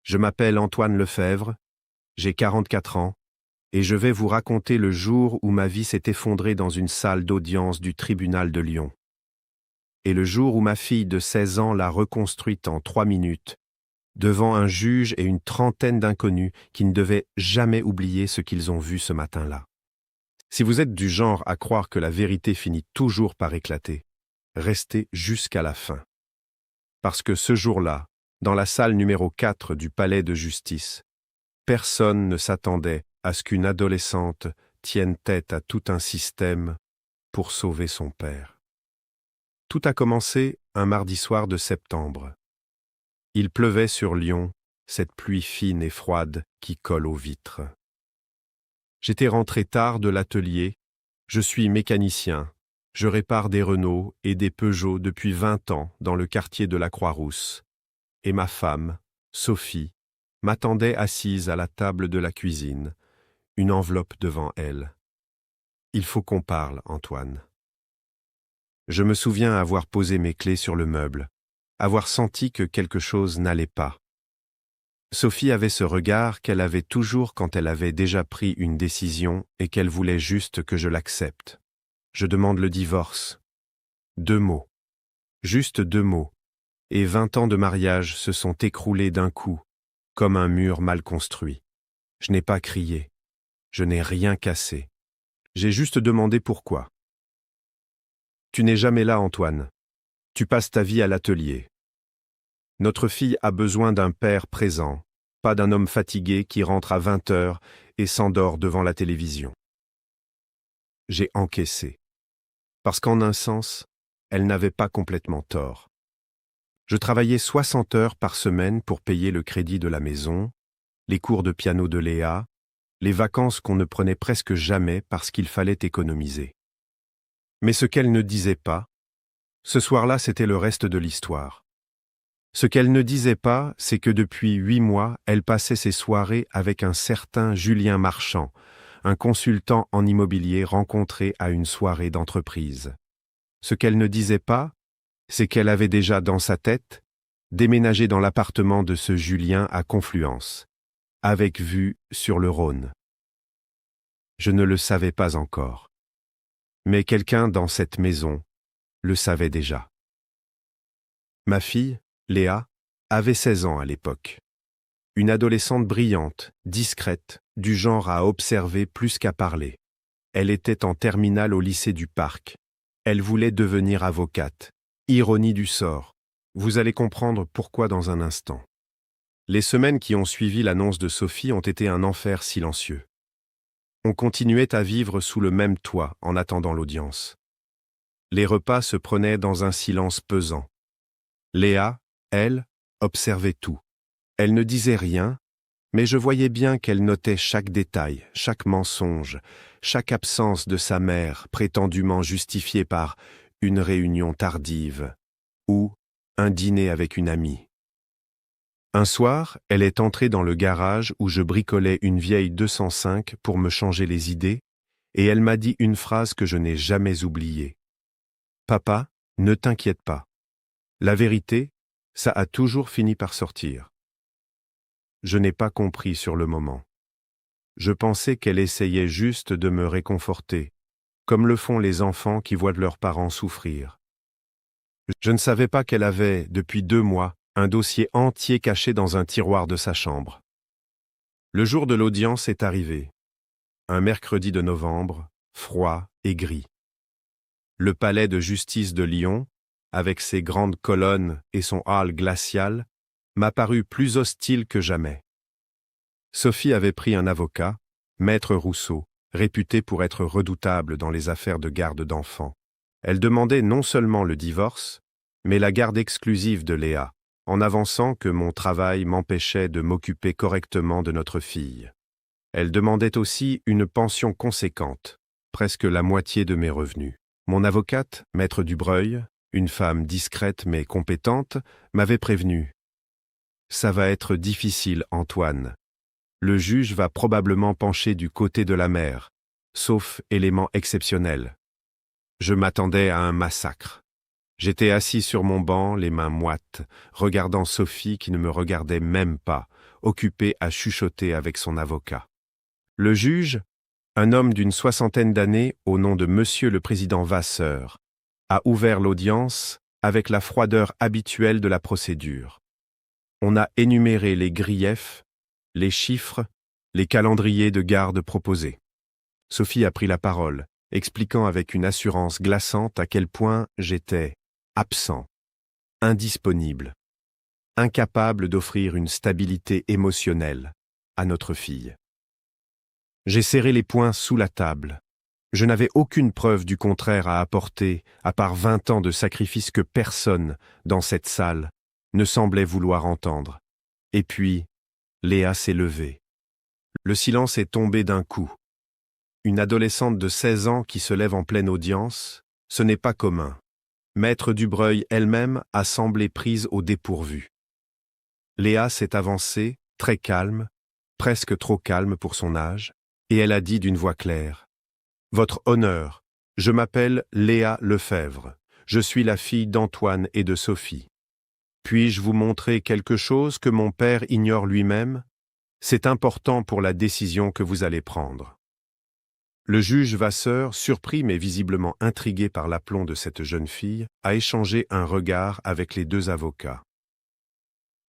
Je m'appelle Antoine Lefebvre, j'ai 44 ans, et je vais vous raconter le jour où ma vie s'est effondrée dans une salle d'audience du tribunal de Lyon. Et le jour où ma fille de 16 ans l'a reconstruite en 3 minutes, devant un juge et une trentaine d'inconnus qui ne devaient jamais oublier ce qu'ils ont vu ce matin-là. Si vous êtes du genre à croire que la vérité finit toujours par éclater, restez jusqu'à la fin. Parce que ce jour-là, dans la salle numéro 4 du palais de justice, personne ne s'attendait à ce qu'une adolescente tienne tête à tout un système pour sauver son père. Tout a commencé un mardi soir de septembre. Il pleuvait sur Lyon, cette pluie fine et froide qui colle aux vitres. J'étais rentré tard de l'atelier, je suis mécanicien, je répare des Renault et des Peugeot depuis 20 ans dans le quartier de la Croix-Rousse, et ma femme, Sophie, m'attendait assise à la table de la cuisine, une enveloppe devant elle. « Il faut qu'on parle, Antoine. » Je me souviens avoir posé mes clés sur le meuble, avoir senti que quelque chose n'allait pas. Sophie avait ce regard qu'elle avait toujours quand elle avait déjà pris une décision et qu'elle voulait juste que je l'accepte. Je demande le divorce. 2 mots. Juste 2 mots. Et 20 ans de mariage se sont écroulés d'un coup, comme un mur mal construit. Je n'ai pas crié. Je n'ai rien cassé. J'ai juste demandé pourquoi. Tu n'es jamais là, Antoine. Tu passes ta vie à l'atelier. Notre fille a besoin d'un père présent, pas d'un homme fatigué qui rentre à 20 heures et s'endort devant la télévision. J'ai encaissé. Parce qu'en un sens, elle n'avait pas complètement tort. Je travaillais 60 heures par semaine pour payer le crédit de la maison, les cours de piano de Léa, les vacances qu'on ne prenait presque jamais parce qu'il fallait économiser. Mais ce qu'elle ne disait pas, ce soir-là, c'était le reste de l'histoire. Ce qu'elle ne disait pas, c'est que depuis 8 mois, elle passait ses soirées avec un certain Julien Marchand, un consultant en immobilier rencontré à une soirée d'entreprise. Ce qu'elle ne disait pas, c'est qu'elle avait déjà dans sa tête déménagé dans l'appartement de ce Julien à Confluence, avec vue sur le Rhône. Je ne le savais pas encore. Mais quelqu'un dans cette maison le savait déjà. Ma fille, Léa, avait 16 ans à l'époque. Une adolescente brillante, discrète, du genre à observer plus qu'à parler. Elle était en terminale au lycée du Parc. Elle voulait devenir avocate. Ironie du sort. Vous allez comprendre pourquoi dans un instant. Les semaines qui ont suivi l'annonce de Sophie ont été un enfer silencieux. On continuait à vivre sous le même toit en attendant l'audience. Les repas se prenaient dans un silence pesant. Léa, elle, observait tout. Elle ne disait rien, mais je voyais bien qu'elle notait chaque détail, chaque mensonge, chaque absence de sa mère prétendument justifiée par une réunion tardive ou un dîner avec une amie. Un soir, elle est entrée dans le garage où je bricolais une vieille 205 pour me changer les idées, et elle m'a dit une phrase que je n'ai jamais oubliée. « Papa, ne t'inquiète pas. La vérité, ça a toujours fini par sortir. » Je n'ai pas compris sur le moment. Je pensais qu'elle essayait juste de me réconforter, comme le font les enfants qui voient leurs parents souffrir. Je ne savais pas qu'elle avait, depuis 2 mois, un dossier entier caché dans un tiroir de sa chambre. Le jour de l'audience est arrivé. Un mercredi de novembre, froid et gris. Le palais de justice de Lyon, avec ses grandes colonnes et son hall glacial, m'a paru plus hostile que jamais. Sophie avait pris un avocat, Maître Rousseau, réputé pour être redoutable dans les affaires de garde d'enfants. Elle demandait non seulement le divorce, mais la garde exclusive de Léa, en avançant que mon travail m'empêchait de m'occuper correctement de notre fille. Elle demandait aussi une pension conséquente, presque la moitié de mes revenus. Mon avocate, Maître Dubreuil, une femme discrète mais compétente, m'avait prévenu. « Ça va être difficile, Antoine. Le juge va probablement pencher du côté de la mère, sauf élément exceptionnel. » Je m'attendais à un massacre. J'étais assis sur mon banc, les mains moites, regardant Sophie qui ne me regardait même pas, occupé à chuchoter avec son avocat. Le juge, un homme d'une 60aine d'années au nom de Monsieur le Président Vasseur, a ouvert l'audience avec la froideur habituelle de la procédure. On a énuméré les griefs, les chiffres, les calendriers de garde proposés. Sophie a pris la parole, expliquant avec une assurance glaçante à quel point j'étais absent, indisponible, incapable d'offrir une stabilité émotionnelle à notre fille. J'ai serré les poings sous la table. Je n'avais aucune preuve du contraire à apporter, à part 20 ans de sacrifice que personne, dans cette salle, ne semblait vouloir entendre. Et puis, Léa s'est levée. Le silence est tombé d'un coup. Une adolescente de 16 ans qui se lève en pleine audience, ce n'est pas commun. Maître Dubreuil elle-même a semblé prise au dépourvu. Léa s'est avancée, très calme, presque trop calme pour son âge, et elle a dit d'une voix claire: « Votre honneur, je m'appelle Léa Lefebvre. Je suis la fille d'Antoine et de Sophie. Puis-je vous montrer quelque chose que mon père ignore lui-même? C'est important pour la décision que vous allez prendre. » Le juge Vasseur, surpris mais visiblement intrigué par l'aplomb de cette jeune fille, a échangé un regard avec les deux avocats.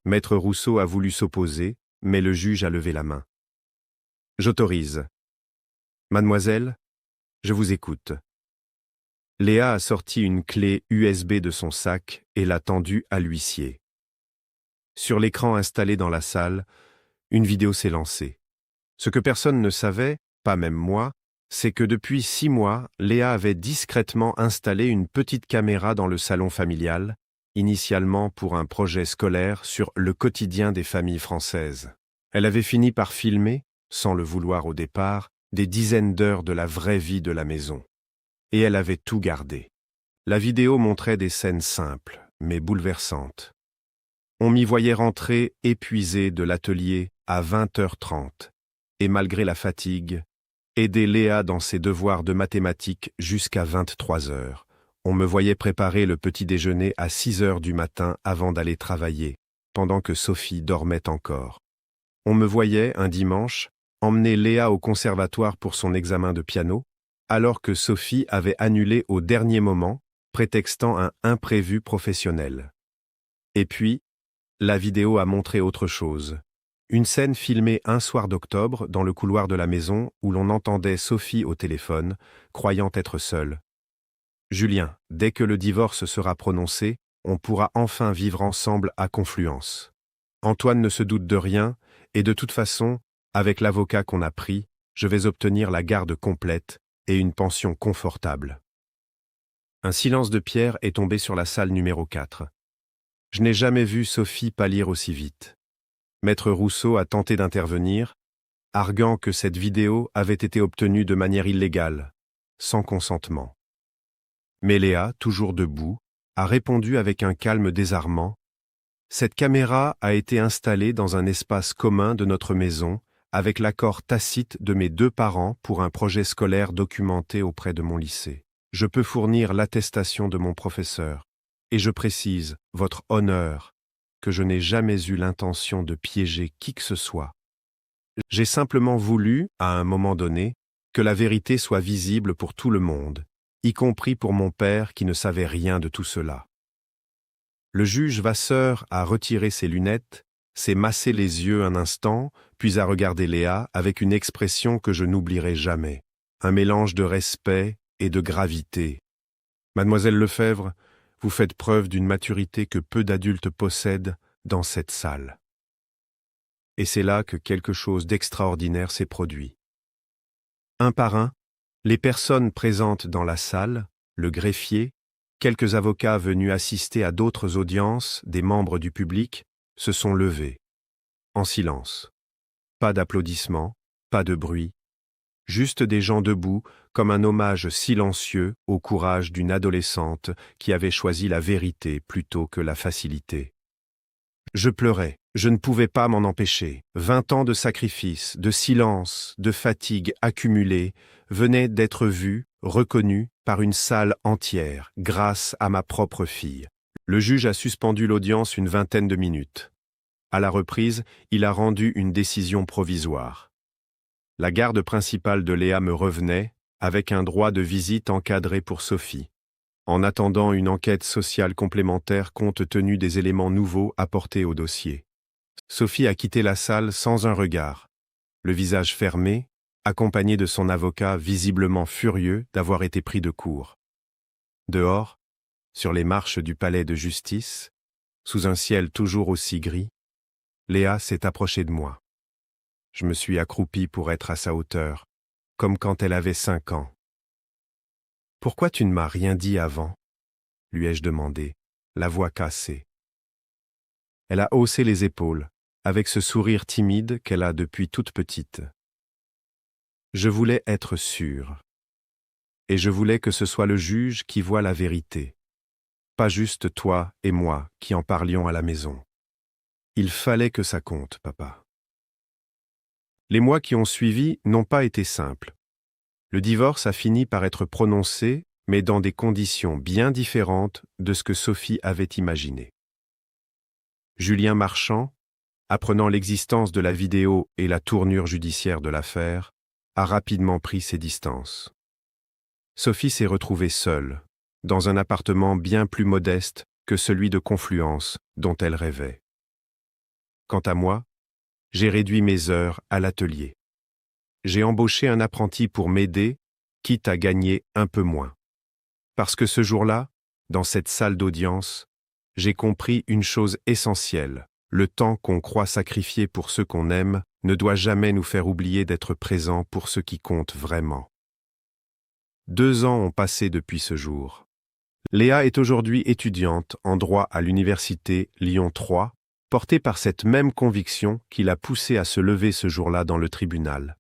Maître Rousseau a voulu s'opposer, mais le juge a levé la main. « J'autorise. Mademoiselle, je vous écoute. » Léa a sorti une clé USB de son sac et l'a tendue à l'huissier. Sur l'écran installé dans la salle, une vidéo s'est lancée. Ce que personne ne savait, pas même moi, c'est que depuis 6 mois, Léa avait discrètement installé une petite caméra dans le salon familial, initialement pour un projet scolaire sur le quotidien des familles françaises. Elle avait fini par filmer, sans le vouloir au départ, des dizaines d'heures de la vraie vie de la maison. Et elle avait tout gardé. La vidéo montrait des scènes simples, mais bouleversantes. On m'y voyait rentrer épuisé de l'atelier à 20h30, et malgré la fatigue, aider Léa dans ses devoirs de mathématiques jusqu'à 23h. On me voyait préparer le petit déjeuner à 6h du matin avant d'aller travailler, pendant que Sophie dormait encore. On me voyait, un dimanche, emmener Léa au conservatoire pour son examen de piano, alors que Sophie avait annulé au dernier moment, prétextant un imprévu professionnel. Et puis, la vidéo a montré autre chose. Une scène filmée un soir d'octobre dans le couloir de la maison où l'on entendait Sophie au téléphone, croyant être seule. « Julien, dès que le divorce sera prononcé, on pourra enfin vivre ensemble à Confluence. » Antoine ne se doute de rien, et de toute façon, avec l'avocat qu'on a pris, je vais obtenir la garde complète et une pension confortable. Un silence de pierre est tombé sur la salle numéro 4. Je n'ai jamais vu Sophie pâlir aussi vite. Maître Rousseau a tenté d'intervenir, arguant que cette vidéo avait été obtenue de manière illégale, sans consentement. Mais Léa, toujours debout, a répondu avec un calme désarmant: « Cette caméra a été installée dans un espace commun de notre maison, avec l'accord tacite de mes 2 parents pour un projet scolaire documenté auprès de mon lycée. Je peux fournir l'attestation de mon professeur, et je précise, votre honneur, que je n'ai jamais eu l'intention de piéger qui que ce soit. J'ai simplement voulu, à un moment donné, que la vérité soit visible pour tout le monde, y compris pour mon père qui ne savait rien de tout cela. » Le juge Vasseur a retiré ses lunettes, s'est massé les yeux un instant, puis a regardé Léa avec une expression que je n'oublierai jamais, un mélange de respect et de gravité. « Mademoiselle Lefebvre, vous faites preuve d'une maturité que peu d'adultes possèdent dans cette salle. » Et c'est là que quelque chose d'extraordinaire s'est produit. Un par un, les personnes présentes dans la salle, le greffier, quelques avocats venus assister à d'autres audiences, des membres du public, se sont levés, en silence. Pas d'applaudissements, pas de bruit, juste des gens debout, comme un hommage silencieux au courage d'une adolescente qui avait choisi la vérité plutôt que la facilité. Je pleurais, je ne pouvais pas m'en empêcher. 20 ans de sacrifice, de silence, de fatigue accumulée venaient d'être vus, reconnus par une salle entière, grâce à ma propre fille. Le juge a suspendu l'audience une 20aine de minutes. À la reprise, il a rendu une décision provisoire. La garde principale de Léa me revenait, avec un droit de visite encadré pour Sophie, en attendant une enquête sociale complémentaire compte tenu des éléments nouveaux apportés au dossier. Sophie a quitté la salle sans un regard, le visage fermé, accompagnée de son avocat visiblement furieux d'avoir été pris de court. Dehors, sur les marches du palais de justice, sous un ciel toujours aussi gris, Léa s'est approchée de moi. Je me suis accroupi pour être à sa hauteur, comme quand elle avait 5 ans. « Pourquoi tu ne m'as rien dit avant ?» lui ai-je demandé, la voix cassée. Elle a haussé les épaules, avec ce sourire timide qu'elle a depuis toute petite. Je voulais être sûr. Et je voulais que ce soit le juge qui voit la vérité, pas juste toi et moi qui en parlions à la maison. Il fallait que ça compte, papa. Les mois qui ont suivi n'ont pas été simples. Le divorce a fini par être prononcé, mais dans des conditions bien différentes de ce que Sophie avait imaginé. Julien Marchand, apprenant l'existence de la vidéo et la tournure judiciaire de l'affaire, a rapidement pris ses distances. Sophie s'est retrouvée seule, dans un appartement bien plus modeste que celui de Confluence dont elle rêvait. Quant à moi, j'ai réduit mes heures à l'atelier. J'ai embauché un apprenti pour m'aider, quitte à gagner un peu moins. Parce que ce jour-là, dans cette salle d'audience, j'ai compris une chose essentielle. Le temps qu'on croit sacrifier pour ceux qu'on aime ne doit jamais nous faire oublier d'être présents pour ceux qui comptent vraiment. 2 ans ont passé depuis ce jour. Léa est aujourd'hui étudiante en droit à l'université Lyon 3, portée par cette même conviction qui l'a poussée à se lever ce jour-là dans le tribunal.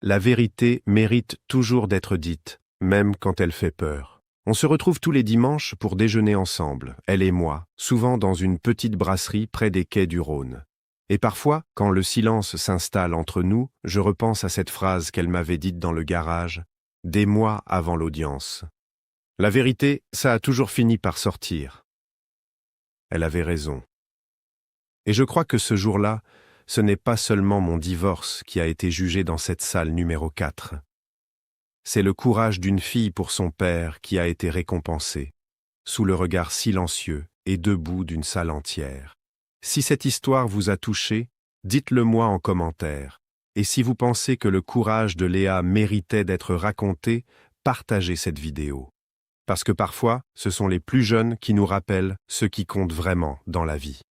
La vérité mérite toujours d'être dite, même quand elle fait peur. On se retrouve tous les dimanches pour déjeuner ensemble, elle et moi, souvent dans une petite brasserie près des quais du Rhône. Et parfois, quand le silence s'installe entre nous, je repense à cette phrase qu'elle m'avait dite dans le garage, des mois avant l'audience. La vérité, ça a toujours fini par sortir. Elle avait raison. Et je crois que ce jour-là, ce n'est pas seulement mon divorce qui a été jugé dans cette salle numéro 4. C'est le courage d'une fille pour son père qui a été récompensé, sous le regard silencieux et debout d'une salle entière. Si cette histoire vous a touché, dites-le moi en commentaire. Et si vous pensez que le courage de Léa méritait d'être raconté, partagez cette vidéo. Parce que parfois, ce sont les plus jeunes qui nous rappellent ce qui compte vraiment dans la vie.